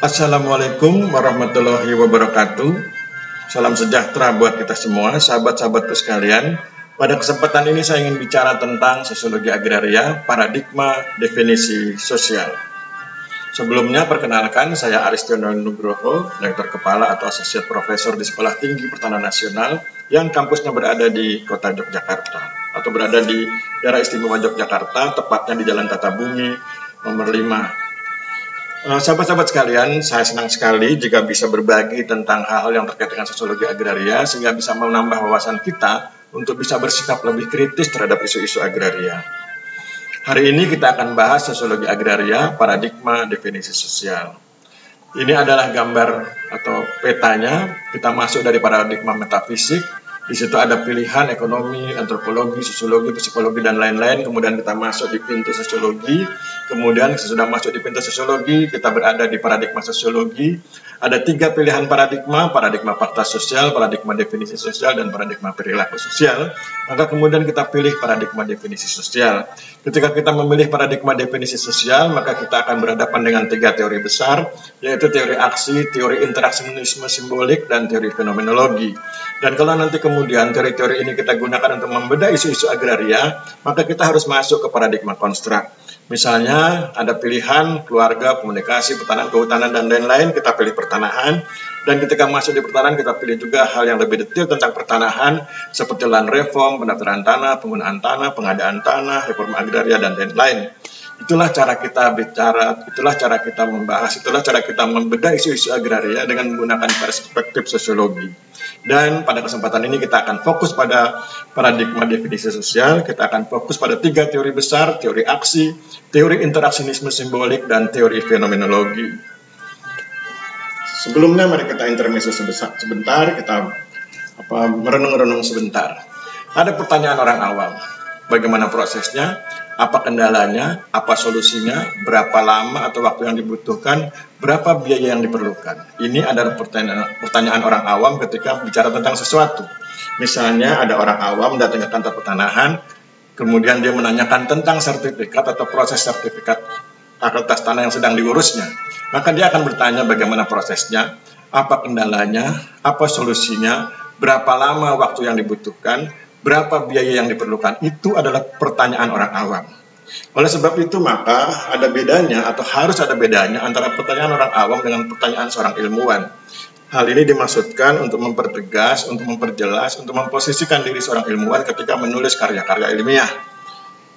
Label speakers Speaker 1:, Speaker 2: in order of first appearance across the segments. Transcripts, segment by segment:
Speaker 1: Assalamualaikum warahmatullahi wabarakatuh. Salam sejahtera buat kita semua, sahabat-sahabatku sekalian. Pada kesempatan ini saya ingin bicara tentang sosiologi agraria, paradigma definisi sosial. Sebelumnya perkenalkan, saya Aristiono Nugroho, Lektor Kepala atau Asosiat Profesor di Sekolah Tinggi Pertanahan Nasional yang kampusnya berada di Kota Yogyakarta atau berada di Daerah Istimewa Yogyakarta, tepatnya di Jalan Tata Bumi nomor 5. Sahabat-sahabat sekalian, saya senang sekali jika bisa berbagi tentang hal-hal yang terkait dengan sosiologi agraria sehingga bisa menambah wawasan kita untuk bisa bersikap lebih kritis terhadap isu-isu agraria. Hari ini kita akan bahas sosiologi agraria, paradigma definisi sosial. Ini adalah gambar atau petanya, kita masuk dari paradigma metafisik. Di situ ada pilihan ekonomi, antropologi, sosiologi, psikologi, dan lain-lain. Kemudian kita masuk di pintu sosiologi. Kemudian sesudah masuk di pintu sosiologi, kita berada di paradigma sosiologi. Ada 3 pilihan paradigma, paradigma fakta sosial, paradigma definisi sosial, dan paradigma perilaku sosial. Maka kemudian kita pilih paradigma definisi sosial. Ketika kita memilih paradigma definisi sosial, maka kita akan berhadapan dengan 3 teori besar, yaitu teori aksi, teori interaksionisme simbolik, dan teori fenomenologi. Dan kalau nanti kemudian teori-teori ini kita gunakan untuk membedah isu-isu agraria, maka kita harus masuk ke paradigma konstruk. Misalnya ada pilihan keluarga, komunikasi, pertanahan, kehutanan, dan lain-lain, kita pilih pertanahan. Dan ketika masuk di pertanahan, kita pilih juga hal yang lebih detail tentang pertanahan, seperti land reform, pendaftaran tanah, penggunaan tanah, pengadaan tanah, reforma agraria, dan lain-lain. Itulah cara kita bicara, itulah cara kita membahas, itulah cara kita membedah isu-isu agraria dengan menggunakan perspektif sosiologi. Dan pada kesempatan ini kita akan fokus pada paradigma definisi sosial, kita akan fokus pada 3 teori besar, teori aksi, teori interaksionisme simbolik, dan teori fenomenologi. Sebelumnya mari kita intermezzo sebentar, kita merenung-renung sebentar. Ada pertanyaan orang awam, bagaimana prosesnya? Apa kendalanya, apa solusinya, berapa lama atau waktu yang dibutuhkan, berapa biaya yang diperlukan. Ini adalah pertanyaan orang awam ketika bicara tentang sesuatu. Misalnya ada orang awam datang ke kantor pertanahan, kemudian dia menanyakan tentang sertifikat atau proses sertifikat atas tanah yang sedang diurusnya. Maka dia akan bertanya bagaimana prosesnya, apa kendalanya, apa solusinya, berapa lama waktu yang dibutuhkan, berapa biaya yang diperlukan. Itu adalah pertanyaan orang awam. Oleh sebab itu maka ada bedanya atau harus ada bedanya antara pertanyaan orang awam dengan pertanyaan seorang ilmuwan. Hal ini dimaksudkan untuk mempertegas, untuk memperjelas, untuk memposisikan diri seorang ilmuwan ketika menulis karya-karya ilmiah.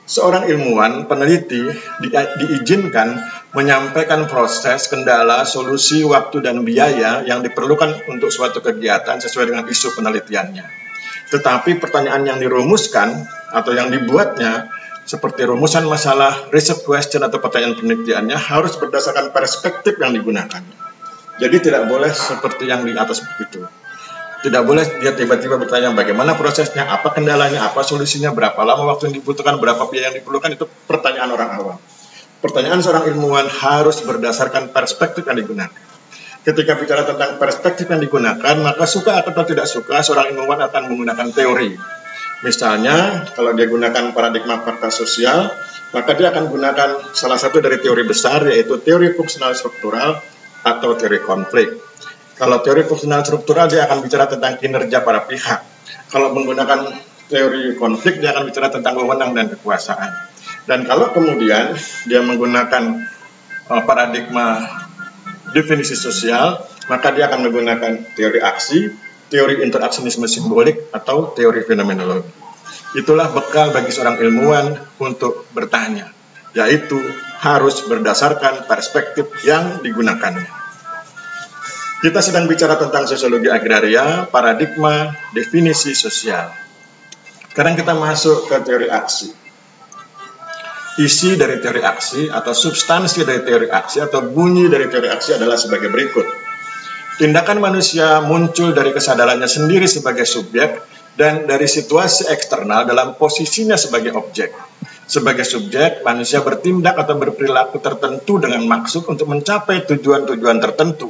Speaker 1: Seorang ilmuwan, peneliti, diizinkan menyampaikan proses, kendala, solusi, waktu, dan biaya yang diperlukan untuk suatu kegiatan sesuai dengan isu penelitiannya. Tetapi pertanyaan yang dirumuskan atau yang dibuatnya seperti rumusan masalah, research question atau pertanyaan penelitiannya harus berdasarkan perspektif yang digunakan. Jadi tidak boleh seperti yang di atas begitu. Tidak boleh dia tiba-tiba bertanya bagaimana prosesnya, apa kendalanya, apa solusinya, berapa lama waktu yang dibutuhkan, berapa biaya yang diperlukan. Itu pertanyaan orang awam. Pertanyaan seorang ilmuwan harus berdasarkan perspektif yang digunakan. Ketika bicara tentang perspektif yang digunakan, maka suka atau tidak suka, seorang ilmuwan akan menggunakan teori. Misalnya, kalau dia gunakan paradigma fakta sosial, maka dia akan gunakan salah satu dari teori besar, yaitu teori fungsional struktural atau teori konflik. Kalau teori fungsional struktural, dia akan bicara tentang kinerja para pihak. Kalau menggunakan teori konflik, dia akan bicara tentang wewenang dan kekuasaan. Dan kalau kemudian dia menggunakan paradigma definisi sosial, maka dia akan menggunakan teori aksi, teori interaksionisme simbolik, atau teori fenomenologi. Itulah bekal bagi seorang ilmuwan untuk bertanya, yaitu harus berdasarkan perspektif yang digunakannya. Kita sedang bicara tentang sosiologi agraria, paradigma definisi sosial. Sekarang kita masuk ke teori aksi. Isi dari teori aksi atau substansi dari teori aksi atau bunyi dari teori aksi adalah sebagai berikut. Tindakan manusia muncul dari kesadarannya sendiri sebagai subjek dan dari situasi eksternal dalam posisinya sebagai objek. Sebagai subjek, manusia bertindak atau berperilaku tertentu dengan maksud untuk mencapai tujuan-tujuan tertentu.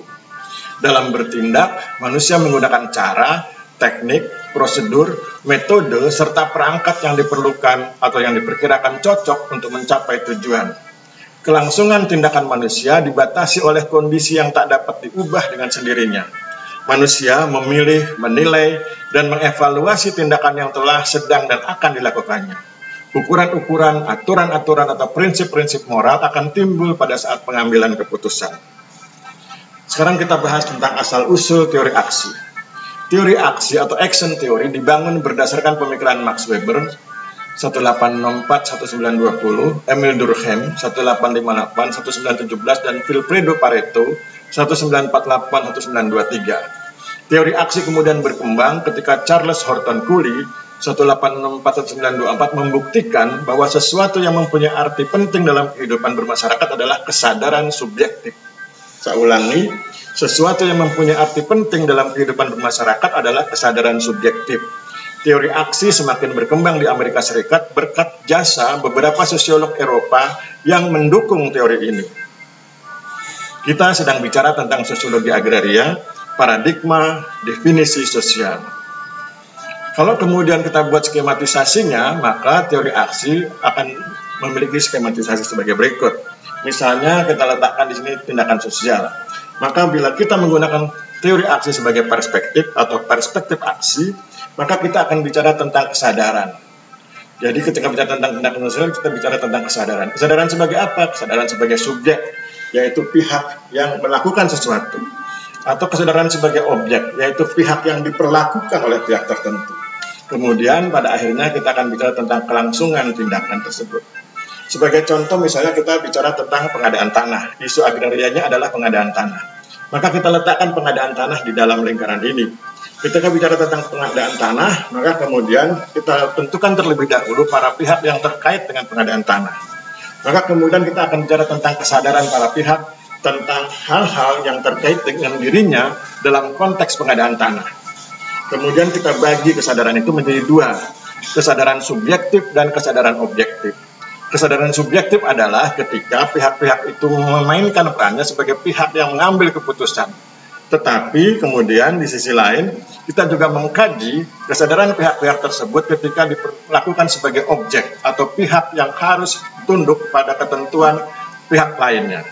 Speaker 1: Dalam bertindak, manusia menggunakan cara, teknik, prosedur, metode, serta perangkat yang diperlukan atau yang diperkirakan cocok untuk mencapai tujuan. Kelangsungan tindakan manusia dibatasi oleh kondisi yang tak dapat diubah dengan sendirinya. Manusia memilih, menilai, dan mengevaluasi tindakan yang telah, sedang, dan akan dilakukannya. Ukuran-ukuran, aturan-aturan, atau prinsip-prinsip moral akan timbul pada saat pengambilan keputusan. Sekarang kita bahas tentang asal-usul teori aksi. Teori aksi atau action theory dibangun berdasarkan pemikiran Max Weber 1804-1920, Emil Durkheim 1858-1917, dan Vilfredo Pareto 1948-1923. Teori aksi kemudian berkembang ketika Charles Horton Cooley 1864-1924 membuktikan bahwa sesuatu yang mempunyai arti penting dalam kehidupan bermasyarakat adalah kesadaran subjektif. Saya ulangi, sesuatu yang mempunyai arti penting dalam kehidupan bermasyarakat adalah kesadaran subjektif. Teori aksi semakin berkembang di Amerika Serikat berkat jasa beberapa sosiolog Eropa yang mendukung teori ini. Kita sedang bicara tentang sosiologi agraria, paradigma, definisi sosial. Kalau kemudian kita buat skematisasinya, maka teori aksi akan memiliki skematisasi sebagai berikut. Misalnya kita letakkan di sini tindakan sosial. Maka bila kita menggunakan teori aksi sebagai perspektif atau perspektif aksi, maka kita akan bicara tentang kesadaran. Jadi ketika bicara tentang tindakan sosial, kita bicara tentang kesadaran. Kesadaran sebagai apa? Kesadaran sebagai subjek, yaitu pihak yang melakukan sesuatu. Atau kesadaran sebagai objek, yaitu pihak yang diperlakukan oleh pihak tertentu. Kemudian pada akhirnya kita akan bicara tentang kelangsungan tindakan tersebut. Sebagai contoh misalnya kita bicara tentang pengadaan tanah. Isu agrarianya adalah pengadaan tanah. Maka kita letakkan pengadaan tanah di dalam lingkaran ini. Ketika bicara tentang pengadaan tanah, maka kemudian kita tentukan terlebih dahulu para pihak yang terkait dengan pengadaan tanah. Maka kemudian kita akan bicara tentang kesadaran para pihak tentang hal-hal yang terkait dengan dirinya dalam konteks pengadaan tanah. Kemudian kita bagi kesadaran itu menjadi dua, kesadaran subjektif dan kesadaran objektif. Kesadaran subjektif adalah ketika pihak-pihak itu memainkan perannya sebagai pihak yang mengambil keputusan. Tetapi kemudian di sisi lain, kita juga mengkaji kesadaran pihak-pihak tersebut ketika dilakukan sebagai objek atau pihak yang harus tunduk pada ketentuan pihak lainnya.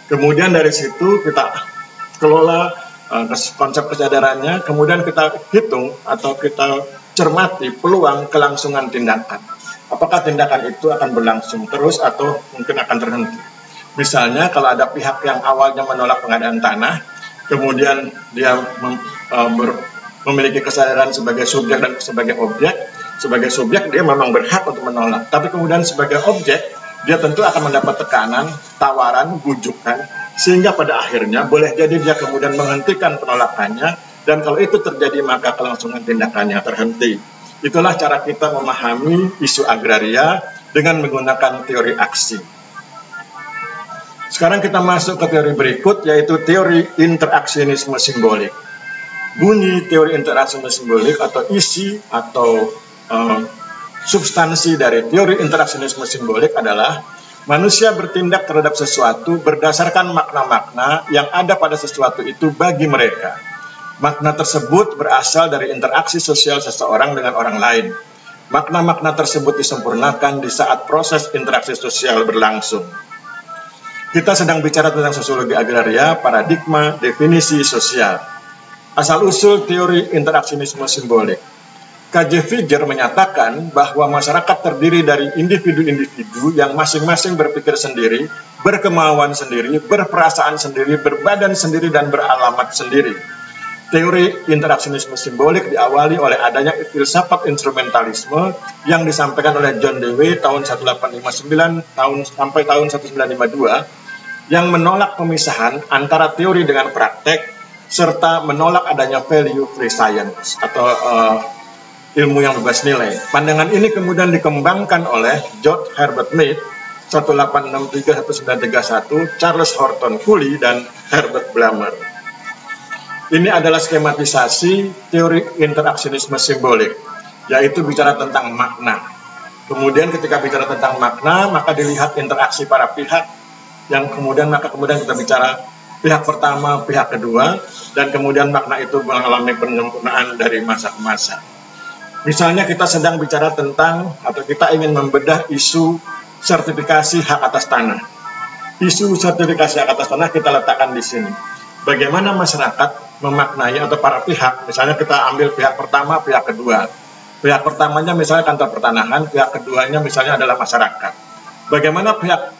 Speaker 1: Kemudian dari situ kita kelola konsep kesadarannya, kemudian kita hitung atau kita cermati peluang kelangsungan tindakan. Apakah tindakan itu akan berlangsung terus atau mungkin akan terhenti. Misalnya kalau ada pihak yang awalnya menolak pengadaan tanah, kemudian dia memiliki kesadaran sebagai subjek dan sebagai objek. Sebagai subjek dia memang berhak untuk menolak, tapi kemudian sebagai objek dia tentu akan mendapat tekanan, tawaran, bujukan, sehingga pada akhirnya boleh jadi dia kemudian menghentikan penolakannya, dan kalau itu terjadi maka kelangsungan tindakannya terhenti. Itulah cara kita memahami isu agraria dengan menggunakan teori aksi. Sekarang kita masuk ke teori berikut, yaitu teori interaksionisme simbolik. Bunyi teori interaksionisme simbolik atau isi atau substansi dari teori interaksionisme simbolik adalah manusia bertindak terhadap sesuatu berdasarkan makna-makna yang ada pada sesuatu itu bagi mereka. Makna tersebut berasal dari interaksi sosial seseorang dengan orang lain. Makna-makna tersebut disempurnakan di saat proses interaksi sosial berlangsung. Kita sedang bicara tentang sosiologi agraria, paradigma, definisi sosial. Asal-usul teori interaksionisme simbolik. K.J. Figer menyatakan bahwa masyarakat terdiri dari individu-individu yang masing-masing berpikir sendiri, berkemauan sendiri, berperasaan sendiri, berbadan sendiri, dan beralamat sendiri. Teori interaksionisme simbolik diawali oleh adanya filsafat instrumentalisme yang disampaikan oleh John Dewey tahun 1859 sampai tahun 1952 yang menolak pemisahan antara teori dengan praktek serta menolak adanya value free science atau ilmu yang bebas nilai. Pandangan ini kemudian dikembangkan oleh George Herbert Mead 1863-1931, Charles Horton Cooley, dan Herbert Blammer. Ini adalah skematisasi teori interaksionisme simbolik, yaitu bicara tentang makna. Kemudian ketika bicara tentang makna, maka dilihat interaksi para pihak, yang kemudian kita bicara pihak pertama, pihak kedua, dan kemudian makna itu mengalami penyempurnaan dari masa ke masa. Misalnya kita sedang bicara tentang, atau kita ingin membedah isu sertifikasi hak atas tanah. isu sertifikasi hak atas tanah kita letakkan di sini. Bagaimana masyarakat memaknai atau para pihak, misalnya kita ambil pihak pertama, pihak kedua. Pihak pertamanya misalnya kantor pertanahan, pihak keduanya misalnya adalah masyarakat. Bagaimana pihak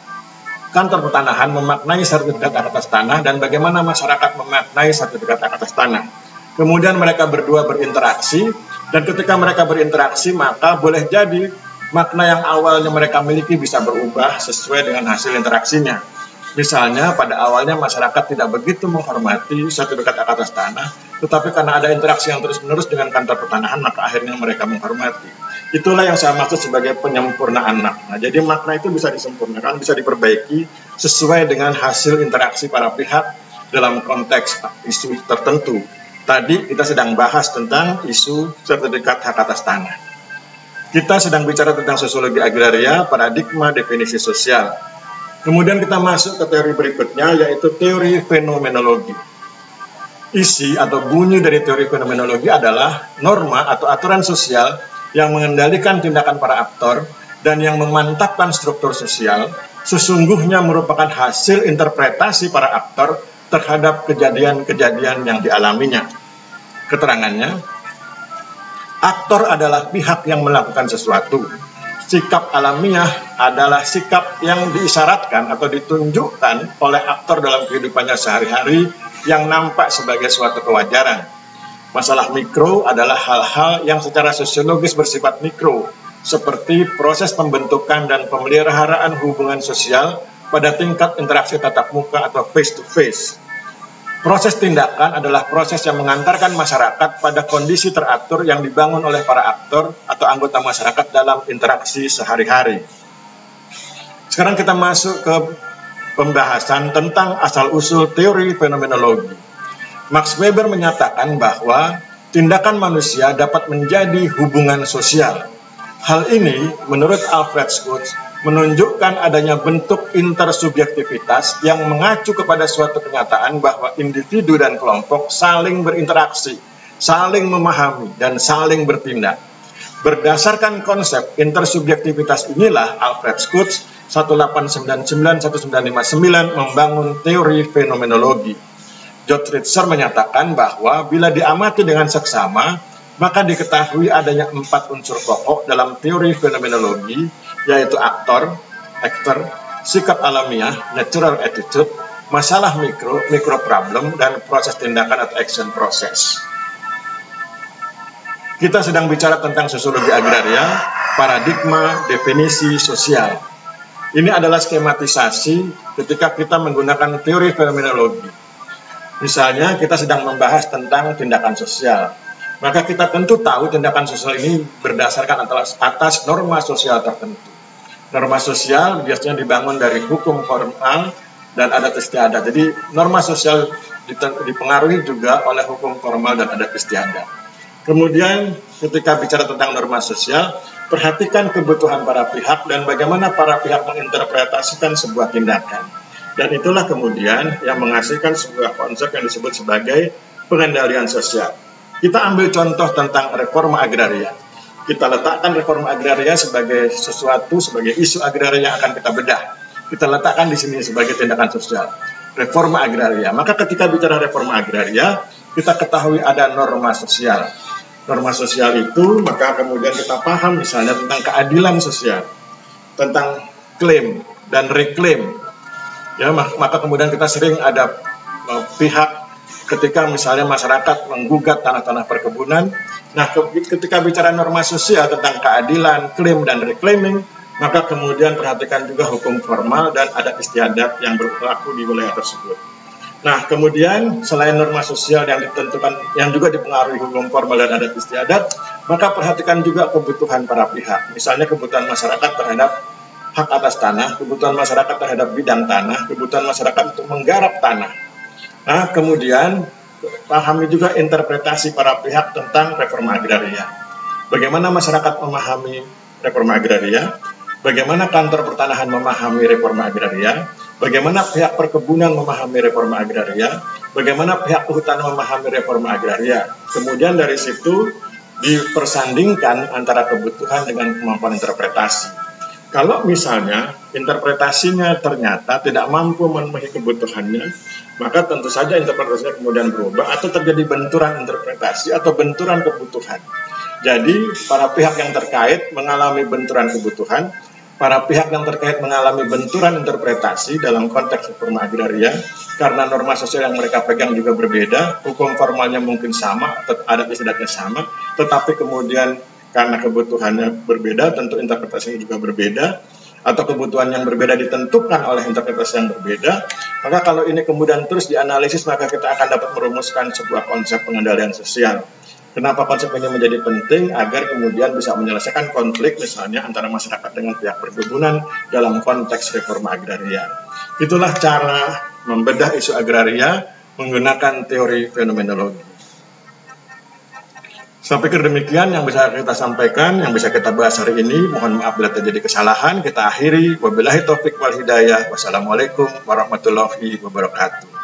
Speaker 1: kantor pertanahan memaknai sertifikat hak atas tanah dan bagaimana masyarakat memaknai sertifikat hak atas tanah. Kemudian mereka berdua berinteraksi, dan ketika mereka berinteraksi maka boleh jadi makna yang awalnya mereka miliki bisa berubah sesuai dengan hasil interaksinya. Misalnya pada awalnya masyarakat tidak begitu menghormati sertifikat hak atas tanah, tetapi karena ada interaksi yang terus-menerus dengan kantor pertanahan maka akhirnya mereka menghormati. Itulah yang saya maksud sebagai penyempurnaan makna. Jadi makna itu bisa disempurnakan, bisa diperbaiki sesuai dengan hasil interaksi para pihak dalam konteks isu tertentu. Tadi kita sedang bahas tentang isu sertifikat hak atas tanah. Kita sedang bicara tentang sosiologi agraria, paradigma definisi sosial. Kemudian kita masuk ke teori berikutnya, yaitu teori fenomenologi. Isi atau bunyi dari teori fenomenologi adalah norma atau aturan sosial yang mengendalikan tindakan para aktor dan yang memantapkan struktur sosial, sesungguhnya merupakan hasil interpretasi para aktor terhadap kejadian-kejadian yang dialaminya. Keterangannya, aktor adalah pihak yang melakukan sesuatu. Sikap alamiah adalah sikap yang diisyaratkan atau ditunjukkan oleh aktor dalam kehidupannya sehari-hari yang nampak sebagai suatu kewajaran. Masalah mikro adalah hal-hal yang secara sosiologis bersifat mikro, seperti proses pembentukan dan pemeliharaan hubungan sosial pada tingkat interaksi tatap muka atau face-to-face. Proses tindakan adalah proses yang mengantarkan masyarakat pada kondisi teratur yang dibangun oleh para aktor atau anggota masyarakat dalam interaksi sehari-hari. Sekarang kita masuk ke pembahasan tentang asal-usul teori fenomenologi. Max Weber menyatakan bahwa tindakan manusia dapat menjadi hubungan sosial. Hal ini, menurut Alfred Schutz, menunjukkan adanya bentuk intersubjektivitas yang mengacu kepada suatu kenyataan bahwa individu dan kelompok saling berinteraksi, saling memahami, dan saling bertindak. Berdasarkan konsep intersubjektivitas inilah Alfred Schutz 1899-1959 membangun teori fenomenologi. George Ritzer menyatakan bahwa bila diamati dengan seksama, maka diketahui adanya 4 unsur pokok dalam teori fenomenologi, yaitu aktor, sikap alamiah, natural attitude, masalah micro problem, dan proses tindakan atau action process. Kita sedang bicara tentang sosiologi agraria, paradigma definisi sosial. Ini adalah skematisasi ketika kita menggunakan teori fenomenologi. Misalnya kita sedang membahas tentang tindakan sosial. Maka kita tentu tahu tindakan sosial ini berdasarkan atas norma sosial tertentu. Norma sosial biasanya dibangun dari hukum formal dan adat istiadat. Jadi norma sosial dipengaruhi juga oleh hukum formal dan adat istiadat. Kemudian ketika bicara tentang norma sosial, perhatikan kebutuhan para pihak dan bagaimana para pihak menginterpretasikan sebuah tindakan. Dan itulah kemudian yang menghasilkan sebuah konsep yang disebut sebagai pengendalian sosial. Kita ambil contoh tentang reforma agraria. Kita letakkan reforma agraria sebagai sesuatu, sebagai isu agraria yang akan kita bedah. Kita letakkan di sini sebagai tindakan sosial. Reforma agraria. Maka ketika bicara reforma agraria, kita ketahui ada norma sosial. Norma sosial itu, maka kemudian kita paham misalnya tentang keadilan sosial, tentang klaim dan reklaim. Ya, maka kemudian kita sering ada pihak ketika misalnya masyarakat menggugat tanah-tanah perkebunan. Nah, ketika bicara norma sosial tentang keadilan, klaim, dan reclaiming, maka kemudian perhatikan juga hukum formal dan adat istiadat yang berlaku di wilayah tersebut. Nah, kemudian selain norma sosial yang ditentukan, yang juga dipengaruhi hukum formal dan adat istiadat, maka perhatikan juga kebutuhan para pihak. Misalnya kebutuhan masyarakat terhadap hak atas tanah, kebutuhan masyarakat terhadap bidang tanah, kebutuhan masyarakat untuk menggarap tanah. Nah, kemudian pahami juga interpretasi para pihak tentang reforma agraria. Bagaimana masyarakat memahami reforma agraria, bagaimana kantor pertanahan memahami reforma agraria, bagaimana pihak perkebunan memahami reforma agraria, bagaimana pihak kehutanan memahami reforma agraria. Kemudian dari situ dipersandingkan antara kebutuhan dengan kemampuan interpretasi. Kalau misalnya interpretasinya ternyata tidak mampu memenuhi kebutuhannya, maka tentu saja interpretasinya kemudian berubah atau terjadi benturan interpretasi atau benturan kebutuhan. Jadi para pihak yang terkait mengalami benturan kebutuhan, para pihak yang terkait mengalami benturan interpretasi dalam konteks reforma agraria karena norma sosial yang mereka pegang juga berbeda, hukum formalnya mungkin sama, adat istiadatnya sama, tetapi kemudian karena kebutuhannya berbeda, tentu interpretasinya juga berbeda, atau kebutuhan yang berbeda ditentukan oleh interpretasi yang berbeda. Maka kalau ini kemudian terus dianalisis, maka kita akan dapat merumuskan sebuah konsep pengendalian sosial. Kenapa konsep ini menjadi penting? Agar kemudian bisa menyelesaikan konflik misalnya antara masyarakat dengan pihak perkebunan dalam konteks reforma agraria. Itulah cara membedah isu agraria menggunakan teori fenomenologi. Saya pikir demikian yang bisa kita sampaikan, yang bisa kita bahas hari ini. Mohon maaf bila terjadi kesalahan. Kita akhiri. Wabillahi taufiq wal hidayah. Wassalamualaikum warahmatullahi wabarakatuh.